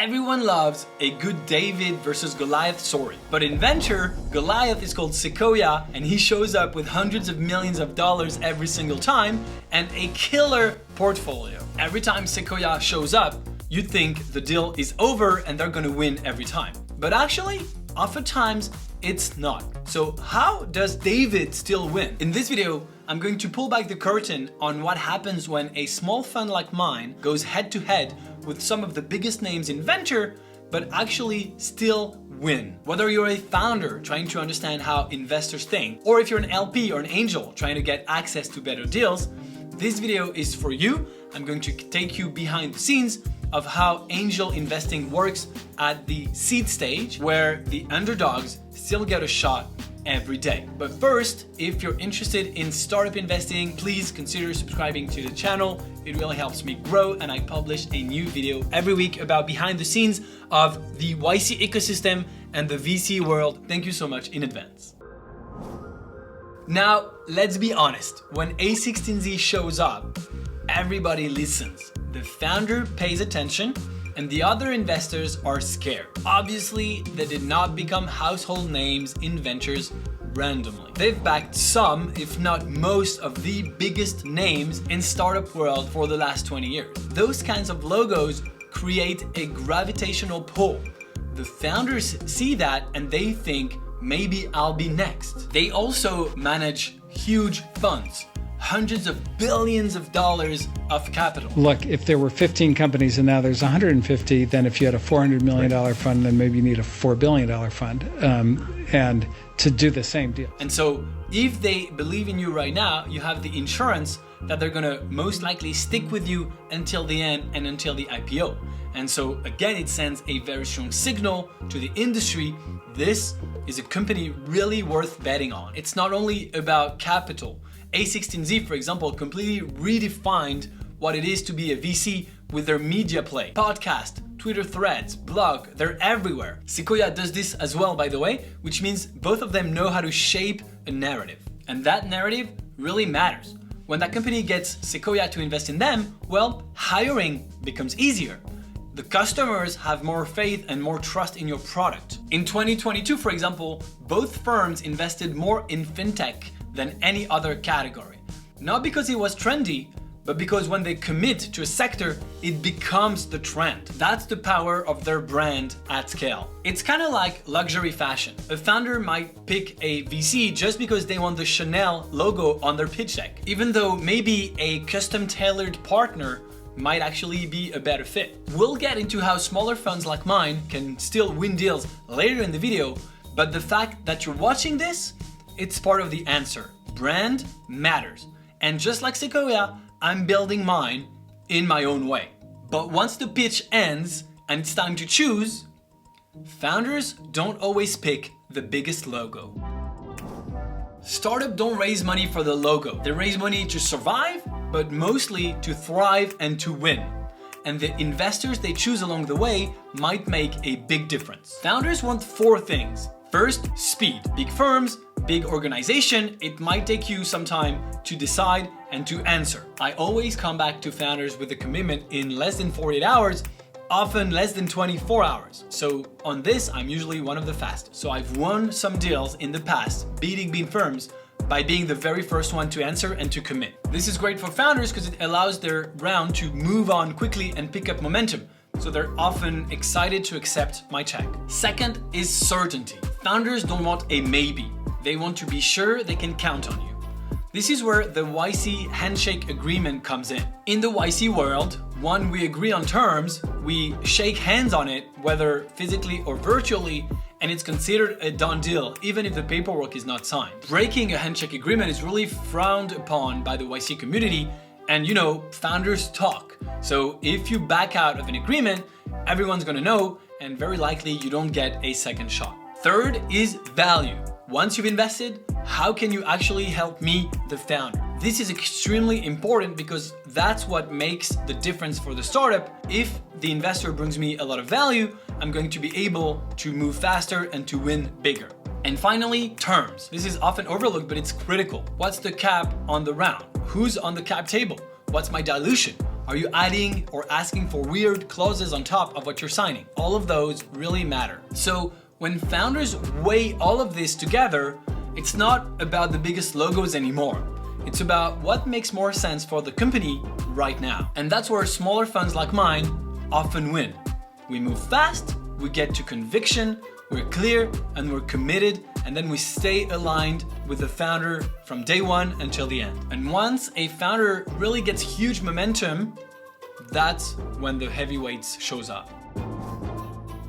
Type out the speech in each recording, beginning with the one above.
Everyone loves a good David versus Goliath story. But in venture, Goliath is called Sequoia and he shows up with hundreds of millions of dollars every single time and a killer portfolio. Every time Sequoia shows up, you think the deal is over and they're gonna win every time. But actually, oftentimes it's not. So how does David still win? In this video, I'm going to pull back the curtain on what happens when a small fund like mine goes head to head with some of the biggest names in venture, but actually still win. Whether you're a founder trying to understand how investors think, or if you're an LP or an angel trying to get access to better deals, this video is for you. I'm going to take you behind the scenes of how angel investing works at the seed stage, where the underdogs still get a shot every day. But first, if you're interested in startup investing, please consider subscribing to the channel. It really helps me grow, and I publish a new video every week about behind the scenes of the YC ecosystem and the VC world. Thank you so much in advance. Now, let's be honest. When A16Z shows up, everybody listens. The founder pays attention, and the other investors are scared. Obviously, they did not become household names in ventures randomly. They've backed some, if not most, of the biggest names in startup world for the last 20 years. Those kinds of logos create a gravitational pull. The founders see that and they think, maybe I'll be next. They also manage huge funds. Hundreds of billions of dollars of capital. Look, if there were 15 companies and now there's 150, then if you had a $400 million fund, then maybe you need a $4 billion fund and to do the same deal. And so if they believe in you right now, you have the insurance that they're gonna most likely stick with you until the end and until the IPO. And so again, it sends a very strong signal to the industry. This is a company really worth betting on. It's not only about capital. A16Z, for example, completely redefined what it is to be a VC with their media play. Podcast, Twitter threads, blog, they're everywhere. Sequoia does this as well, by the way, which means both of them know how to shape a narrative. And that narrative really matters. When that company gets Sequoia to invest in them, well, hiring becomes easier. The customers have more faith and more trust in your product. In 2022, for example, both firms invested more in fintech than any other category. Not because it was trendy, but because when they commit to a sector, it becomes the trend. That's the power of their brand at scale. It's kind of like luxury fashion. A founder might pick a VC just because they want the Chanel logo on their pitch deck, even though maybe a custom-tailored partner might actually be a better fit. We'll get into how smaller funds like mine can still win deals later in the video, but the fact that you're watching this, it's part of the answer. Brand matters. And just like Sequoia, I'm building mine in my own way. But once the pitch ends and it's time to choose, founders don't always pick the biggest logo. Startups don't raise money for the logo. They raise money to survive, but mostly to thrive and to win. And the investors they choose along the way might make a big difference. Founders want 4 things. First, speed. Big firms, big organization, it might take you some time to decide and to answer. I always come back to founders with a commitment in less than 48 hours, often less than 24 hours. So on this, I'm usually one of the fastest. So I've won some deals in the past, beating big firms, by being the very first one to answer and to commit. This is great for founders because it allows their round to move on quickly and pick up momentum. So they're often excited to accept my check. Second is certainty. Founders don't want a maybe. They want to be sure they can count on you. This is where the YC handshake agreement comes in. In the YC world, when we agree on terms, we shake hands on it, whether physically or virtually, and it's considered a done deal, even if the paperwork is not signed. Breaking a handshake agreement is really frowned upon by the YC community, and you know, founders talk. So if you back out of an agreement, everyone's gonna know, and very likely you don't get a second shot. Third is value. Once you've invested, how can you actually help me, the founder? This is extremely important because that's what makes the difference for the startup. If the investor brings me a lot of value, I'm going to be able to move faster and to win bigger. And finally, terms. This is often overlooked, but it's critical. What's the cap on the round? Who's on the cap table? What's my dilution? Are you adding or asking for weird clauses on top of what you're signing? All of those really matter. So when founders weigh all of this together, it's not about the biggest logos anymore. It's about what makes more sense for the company right now. And that's where smaller funds like mine often win. We move fast, we get to conviction, we're clear, and we're committed, and then we stay aligned with the founder from day one until the end. And once a founder really gets huge momentum, that's when the heavyweights shows up.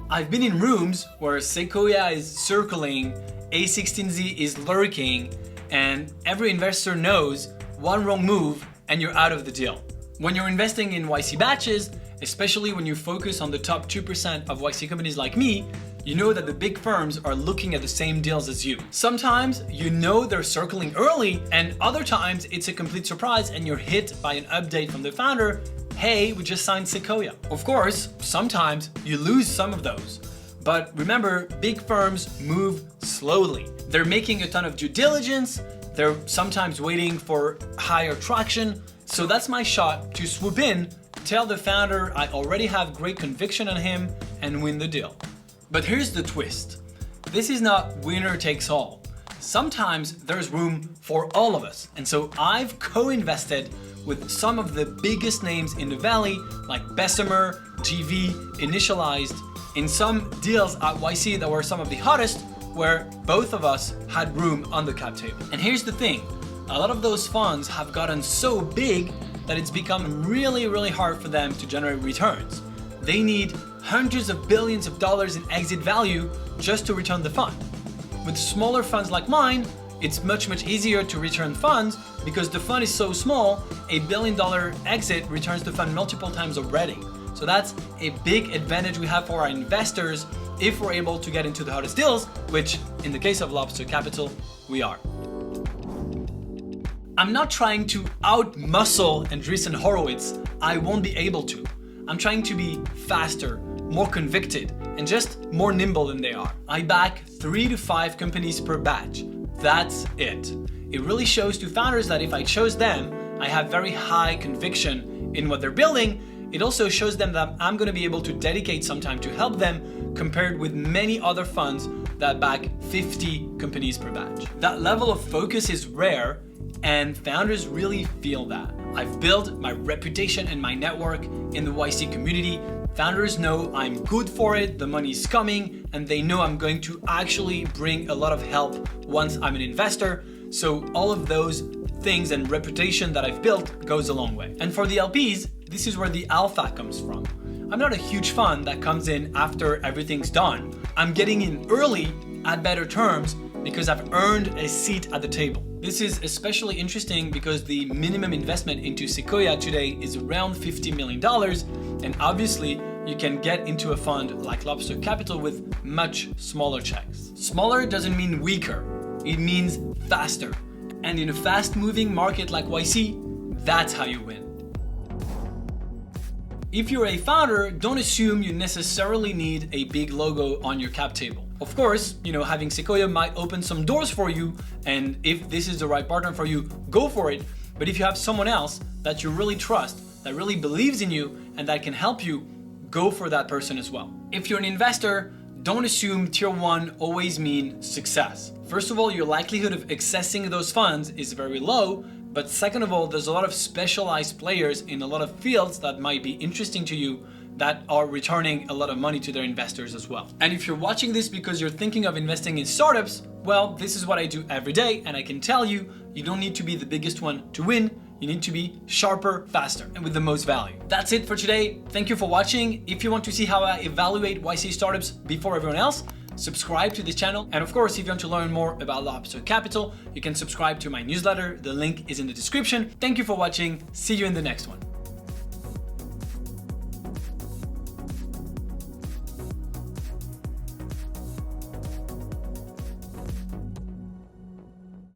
I've been in rooms where Sequoia is circling, A16Z is lurking, and every investor knows one wrong move and you're out of the deal. When you're investing in YC batches, especially when you focus on the top 2% of YC companies like me, you know that the big firms are looking at the same deals as you. Sometimes you know they're circling early, and other times it's a complete surprise and you're hit by an update from the founder, hey, we just signed Sequoia. Of course, sometimes you lose some of those. But remember, big firms move slowly. They're making a ton of due diligence, they're sometimes waiting for higher traction. So that's my shot to swoop in, tell the founder I already have great conviction on him, and win the deal. But here's the twist. This is not winner takes all. Sometimes there's room for all of us. And so I've co-invested with some of the biggest names in the Valley, like Bessemer, GV, Initialized, in some deals at YC that were some of the hottest, where both of us had room on the cap table. And here's the thing, a lot of those funds have gotten so big that it's become really, really hard for them to generate returns. They need hundreds of billions of dollars in exit value just to return the fund. With smaller funds like mine, it's much easier to return funds because the fund is so small, $1 billion exit returns the fund multiple times already. So that's a big advantage we have for our investors if we're able to get into the hottest deals, which in the case of Lobster Capital, we are. I'm not trying to out-muscle Andreessen Horowitz. I won't be able to. I'm trying to be faster, more convicted, and just more nimble than they are. I back 3 to 5 companies per batch. That's it. It really shows to founders that if I chose them, I have very high conviction in what they're building. It also shows them that I'm going to be able to dedicate some time to help them compared with many other funds that back 50 companies per batch. That level of focus is rare, and founders really feel that. I've built my reputation and my network in the YC community. Founders know I'm good for it, the money's coming, and they know I'm going to actually bring a lot of help once I'm an investor. So all of those things and reputation that I've built goes a long way. And for the LPs, this is where the alpha comes from. I'm not a huge fund that comes in after everything's done. I'm getting in early at better terms because I've earned a seat at the table. This is especially interesting because the minimum investment into Sequoia today is around $50 million, and obviously you can get into a fund like Lobster Capital with much smaller checks. Smaller doesn't mean weaker, it means faster. And in a fast-moving market like YC, that's how you win. If you're a founder, don't assume you necessarily need a big logo on your cap table. Of course, having Sequoia might open some doors for you, and if this is the right partner for you, go for it. But if you have someone else that you really trust, that really believes in you, and that can help you, go for that person as well. If you're an investor, don't assume tier 1 always means success. First of all, your likelihood of accessing those funds is very low, but second of all, there's a lot of specialized players in a lot of fields that might be interesting to you that are returning a lot of money to their investors as well. And if you're watching this because you're thinking of investing in startups, well, this is what I do every day, and I can tell you, you don't need to be the biggest one to win. You need to be sharper, faster, and with the most value. That's it for today. Thank you for watching. If you want to see how I evaluate YC startups before everyone else, subscribe to this channel. And of course, if you want to learn more about Lobster Capital, you can subscribe to my newsletter. The link is in the description. Thank you for watching. See you in the next one.